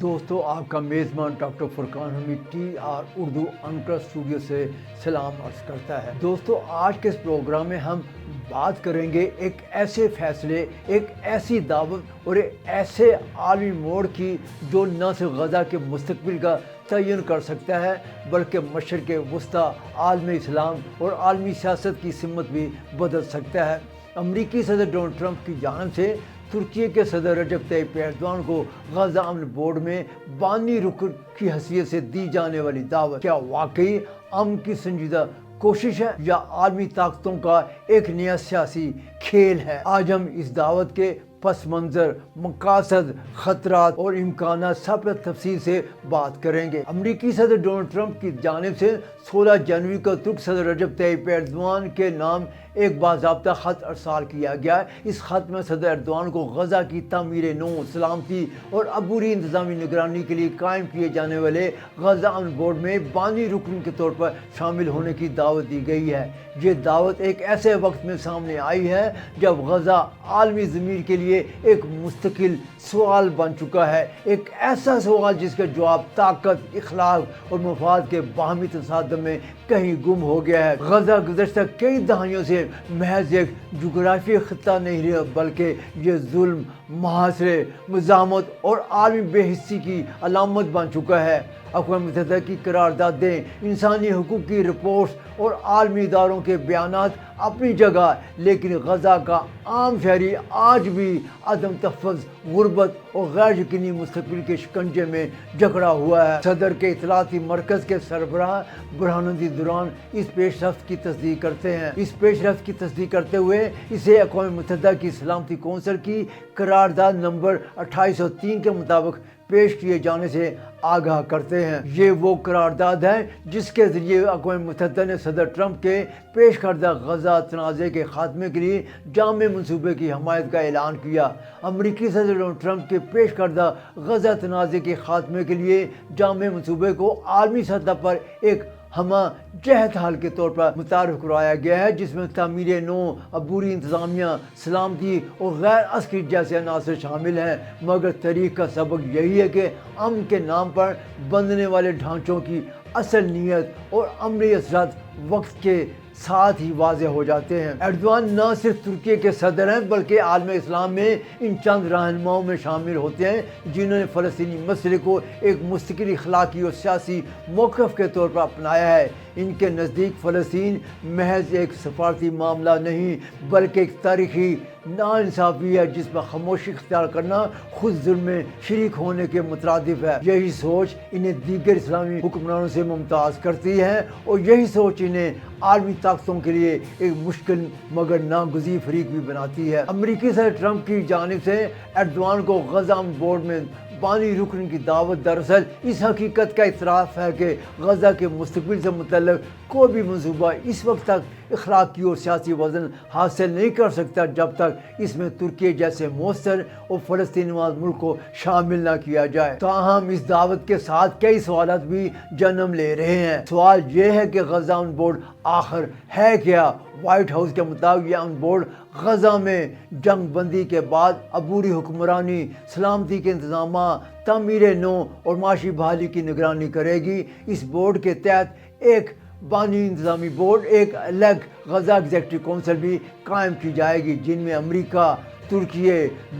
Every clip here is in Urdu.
دوستو آپ کا میزبان doctor Furqan Hameed T R Urdu anchor studio سے سلام عرض کرتا ہے۔ دوستو آج کے اس پروگرام میں ہم بات کریں گے ایک ایسے فیصلے، ایک ایسی دعوت اور ایک ایسے عالمی موڑ کی جو نہ صرف غزہ کے مستقبل کا تعین کر سکتا ہے بلکہ مشرق وسطیٰ، عالم اسلام اور عالمی سیاست کی سمت بھی بدل سکتا ہے۔ امریکی صدر ڈونلڈ ٹرمپ کی جانب سے ترکی کے صدر رجب طیب ایردوان کو غزہ امن بورڈ میں بانی رکن کی حیثیت سے دی جانے والی دعوت کیا واقعی امن کی سنجیدہ کوشش ہے یا عالمی طاقتوں کا ایک نیا سیاسی کھیل ہے؟ آج ہم اس دعوت کے پس منظر، مقاصد، خطرات اور امکانات سب پر تفصیل سے بات کریں گے۔ امریکی صدر ڈونلڈ ٹرمپ کی جانب سے 16 جنوری کو ترک صدر رجب طیب ایردوان کے نام ایک باضابطہ خط ارسال کیا گیا ہے۔ اس خط میں صدر ایردوان کو غزہ کی تعمیر نو، سلامتی اور عبوری انتظامی نگرانی کے لیے قائم کیے جانے والے غزہ امن بورڈ میں بانی رکن کے طور پر شامل ہونے کی دعوت دی گئی ہے۔ یہ دعوت ایک ایسے وقت میں سامنے آئی ہے جب غزہ عالمی ضمیر کے لیے ایک مستقل سوال بن چکا ہے، ایک ایسا سوال جس کا جواب طاقت، اخلاق اور مفاد کے باہمی تصادم میں کہیں گم ہو گیا ہے۔ غزہ گزشتہ کئی دہائیوں سے محض ایک جغرافیائی خطہ نہیں رہا بلکہ یہ ظلم، محاصرے، مزاحمت اور عالمی بے حسی کی علامت بن چکا ہے۔ اقوام متحدہ کی قراردادیں، انسانی حقوق کی رپورٹس اور عالمی اداروں کے بیانات اپنی جگہ، لیکن غزہ کا عام شہری آج بھی عدم تحفظ، غربت اور غیر یقینی مستقبل کے شکنجے میں جکڑا ہوا ہے۔ صدر کے اطلاعاتی مرکز کے سربراہ برہان الدین دوران اس پیش رفت کی تصدیق کرتے ہیں۔ اس پیش رفت کی تصدیق کرتے ہوئے اسے اقوام متحدہ کی سلامتی کونسل کی قرارداد نمبر 2803 کے مطابق پیش کیے جانے سے آگاہ کرتے ہیں۔ یہ وہ قرارداد ہے جس کے ذریعے اقوام متحدہ نے صدر ٹرمپ کے پیش کردہ غزہ تنازع کے خاتمے کے لیے جامع منصوبے کی حمایت کا اعلان کیا۔ امریکی صدر ڈونلڈ ٹرمپ کے پیش کردہ غزہ تنازع کے خاتمے کے لیے جامع منصوبے کو عالمی سطح پر ایک ہمہ جہت حل کے طور پر متعارف کرایا گیا ہے، جس میں تعمیر نو، عبوری انتظامیہ، سلامتی اور غیر عسکری جیسے عناصر شامل ہیں۔ مگر تاریخ کا سبق یہی ہے کہ امن کے نام پر بننے والے ڈھانچوں کی اصل نیت اور عملی اثرات وقت کے ساتھ ہی واضح ہو جاتے ہیں۔ ایردوان نہ صرف ترکی کے صدر ہیں بلکہ عالم اسلام میں ان چند رہنماؤں میں شامل ہوتے ہیں جنہوں نے فلسطینی مسئلے کو ایک مستقل اخلاقی اور سیاسی موقف کے طور پر اپنایا ہے۔ ان کے نزدیک فلسطین محض ایک سفارتی معاملہ نہیں بلکہ ایک تاریخی ناانصافی ہے جس پر خاموشی اختیار کرنا خود ظلم میں شریک ہونے کے مترادف ہے۔ یہی سوچ انہیں دیگر اسلامی حکمرانوں سے ممتاز کرتی ہے اور یہی سوچ انہیں عالمی طاقتوں کے لیے ایک مشکل مگر ناگزیر فریق بھی بناتی ہے۔ امریکی صدر ٹرمپ کی جانب سے ایردوان کو غزہ امن بورڈ میں بانی رکن کی دعوت دراصل اس حقیقت کا اعتراف ہے کہ غزہ کے مستقبل سے متعلق کوئی بھی منصوبہ اس وقت تک اخلاقی اور سیاسی وزن حاصل نہیں کر سکتا جب تک اس میں ترکی جیسے مؤثر اور فلسطین نواز ملک کو شامل نہ کیا جائے۔ تاہم اس دعوت کے ساتھ کئی سوالات بھی جنم لے رہے ہیں۔ سوال یہ ہے کہ غزہ امن بورڈ آخر ہے کیا؟ وائٹ ہاؤس کے مطابق یہ امن بورڈ غزہ میں جنگ بندی کے بعد عبوری حکمرانی، سلامتی کے انتظامات، تعمیر نو اور معاشی بحالی کی نگرانی کرے گی۔ اس بورڈ کے تحت ایک بانی انتظامی بورڈ، ایک الگ غزہ ایگزیکٹو کونسل بھی قائم کی جائے گی جن میں امریکہ، ترکی،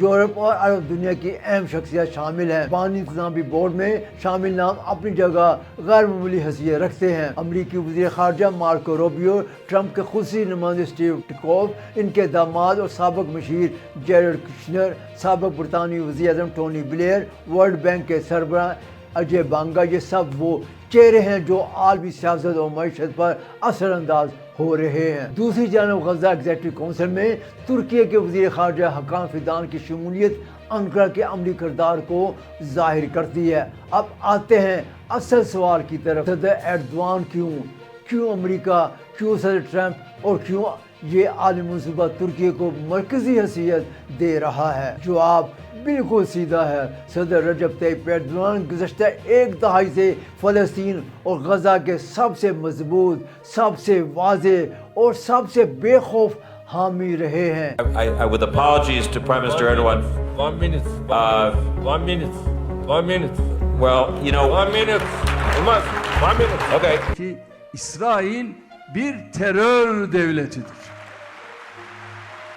یورپ اور عرب دنیا کی اہم شخصیات شامل ہیں۔ بانی انتظامی بورڈ میں شامل نام اپنی جگہ غیر معمولی حیثیت رکھتے ہیں۔ امریکی وزیر خارجہ مارکو روبیو، ٹرمپ کے خصوصی نمائندہ اسٹیو وٹکوف، ان کے داماد اور سابق مشیر جیرڈ کشنر، سابق برطانوی وزیر اعظم ٹونی بلیئر، ورلڈ بینک کے سربراہ اجے بانگا، یہ سب وہ چہرے ہیں جو عالمی سیاست اور معیشت پر اثر انداز ہو رہے ہیں۔ دوسری جانب غزہ ایگزیکٹو کونسل میں ترکی کے وزیر خارجہ حکان فیدان کی شمولیت انقرہ کے عملی کردار کو ظاہر کرتی ہے۔ اب آتے ہیں اصل سوال کی طرف۔ صدر ایردوان کیوں امریکہ، کیوں صدر ٹرمپ اور کیوں یہ عالمی منصوبہ ترکی کو مرکزی حیثیت دے رہا ہے؟ جواب بالکل سیدھا ہے۔ صدر رجب طیب ایردوان گزشتہ ایک دہائی سے فلسطین اور غزہ کے سب سے مضبوط، سب سے واضح اور سب سے بے خوف حامی رہے ہیں۔ With apologies to Prime Minister Erdogan. 1 minute. 1 minute. Well, 1 minute. Olmaz. 1 minute. Okay. Ki İsrail bir terör devletidir.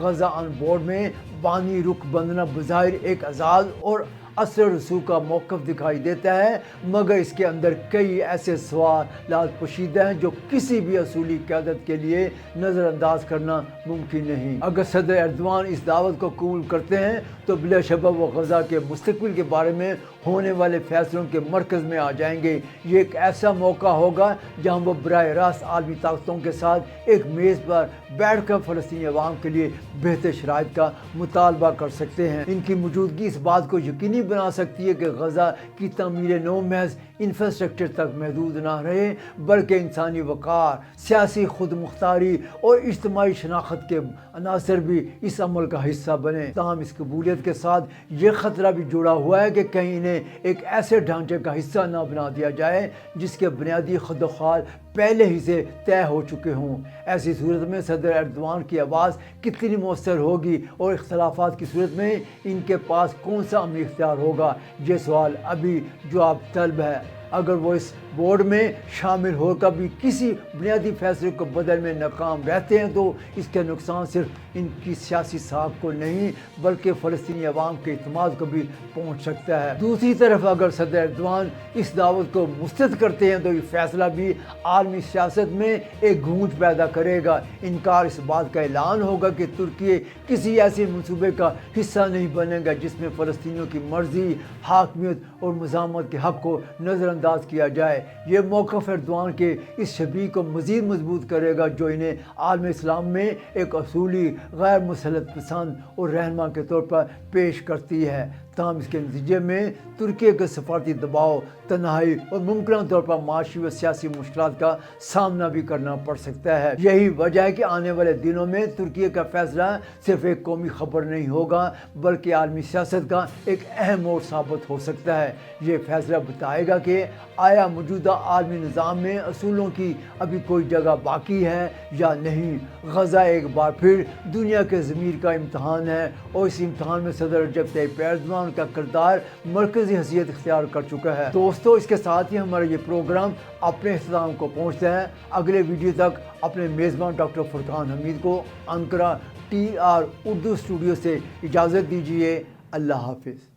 Gaza on board میں بانی رخ بندنا بظاہر ایک آزاد اور اثر رسوخ کا موقف دکھائی دیتا ہے، مگر اس کے اندر کئی ایسے سوالات پوشیدہ ہیں جو کسی بھی اصولی قیادت کے لیے نظر انداز کرنا ممکن نہیں۔ اگر صدر ایردوان اس دعوت کو قبول کرتے ہیں تو بلا شبہ وہ غزہ کے مستقبل کے بارے میں ہونے والے فیصلوں کے مرکز میں آ جائیں گے۔ یہ ایک ایسا موقع ہوگا جہاں وہ براہ راست عالمی طاقتوں کے ساتھ ایک میز پر بیٹھ کر فلسطینی عوام کے لیے بہتر شرائط کا مطالبہ کر سکتے ہیں۔ ان کی موجودگی اس بات کو یقینی بنا سکتی ہے کہ غزہ کی تعمیر نو محض انفراسٹرکچر تک محدود نہ رہے، بلکہ انسانی وقار، سیاسی خود مختاری اور اجتماعی شناخت کے عناصر بھی اس عمل کا حصہ بنے۔ تاہم اس قبولیت کے ساتھ یہ خطرہ بھی جڑا ہوا ہے کہ کہیں انہیں ایک ایسے ڈھانچے کا حصہ نہ بنا دیا جائے جس کے بنیادی خد و خال پہلے ہی سے طے ہو چکے ہوں۔ ایسی صورت میں صدر ایردوان کی آواز کتنی مؤثر ہوگی اور اختلافات کی صورت میں ان کے پاس کون سا عملی اختیار ہوگا، یہ سوال ابھی جواب طلب ہے۔ اگر وہ اس بورڈ میں شامل ہو کر بھی کسی بنیادی فیصلے کو بدلنے میں ناکام رہتے ہیں تو اس کے نقصان صرف ان کی سیاسی ساکھ کو نہیں بلکہ فلسطینی عوام کے اعتماد کو بھی پہنچ سکتا ہے۔ دوسری طرف اگر صدر ایردوان اس دعوت کو مسترد کرتے ہیں تو یہ فیصلہ بھی عالمی سیاست میں ایک گونج پیدا کرے گا۔ انکار اس بات کا اعلان ہوگا کہ ترکی کسی ایسے منصوبے کا حصہ نہیں بنے گا جس میں فلسطینیوں کی مرضی، حاکمیت اور مزاحمت کے حق کو نظر انداز کیا جائے۔ یہ موقف ایردوان کے اس شبیہ کو مزید مضبوط کرے گا جو انہیں عالم اسلام میں ایک اصولی، غیر مسلط پسند اور رہنما کے طور پر پیش کرتی ہے۔ تاہم اس کے نتیجے میں ترکی کے سفارتی دباؤ، تنہائی اور ممکنہ طور پر معاشی و سیاسی مشکلات کا سامنا بھی کرنا پڑ سکتا ہے۔ یہی وجہ ہے کہ آنے والے دنوں میں ترکی کا فیصلہ صرف ایک قومی خبر نہیں ہوگا بلکہ عالمی سیاست کا ایک اہم موڑ ثابت ہو سکتا ہے۔ یہ فیصلہ بتائے گا کہ آیا موجودہ عالمی نظام میں اصولوں کی ابھی کوئی جگہ باقی ہے یا نہیں۔ غزہ ایک بار پھر دنیا کے ضمیر کا امتحان ہے اور اس امتحان میں صدر رجب طیب ایردوان کا کردار مرکزی حیثیت اختیار کر چکا ہے۔ دوستو، اس کے ساتھ ہی ہمارا یہ پروگرام اپنے اختتام کو پہنچتا ہے۔ اگلے ویڈیو تک اپنے میزبان ڈاکٹر فرقان حمید کو انقرہ TR اردو اسٹوڈیو سے اجازت دیجیے۔ اللہ حافظ۔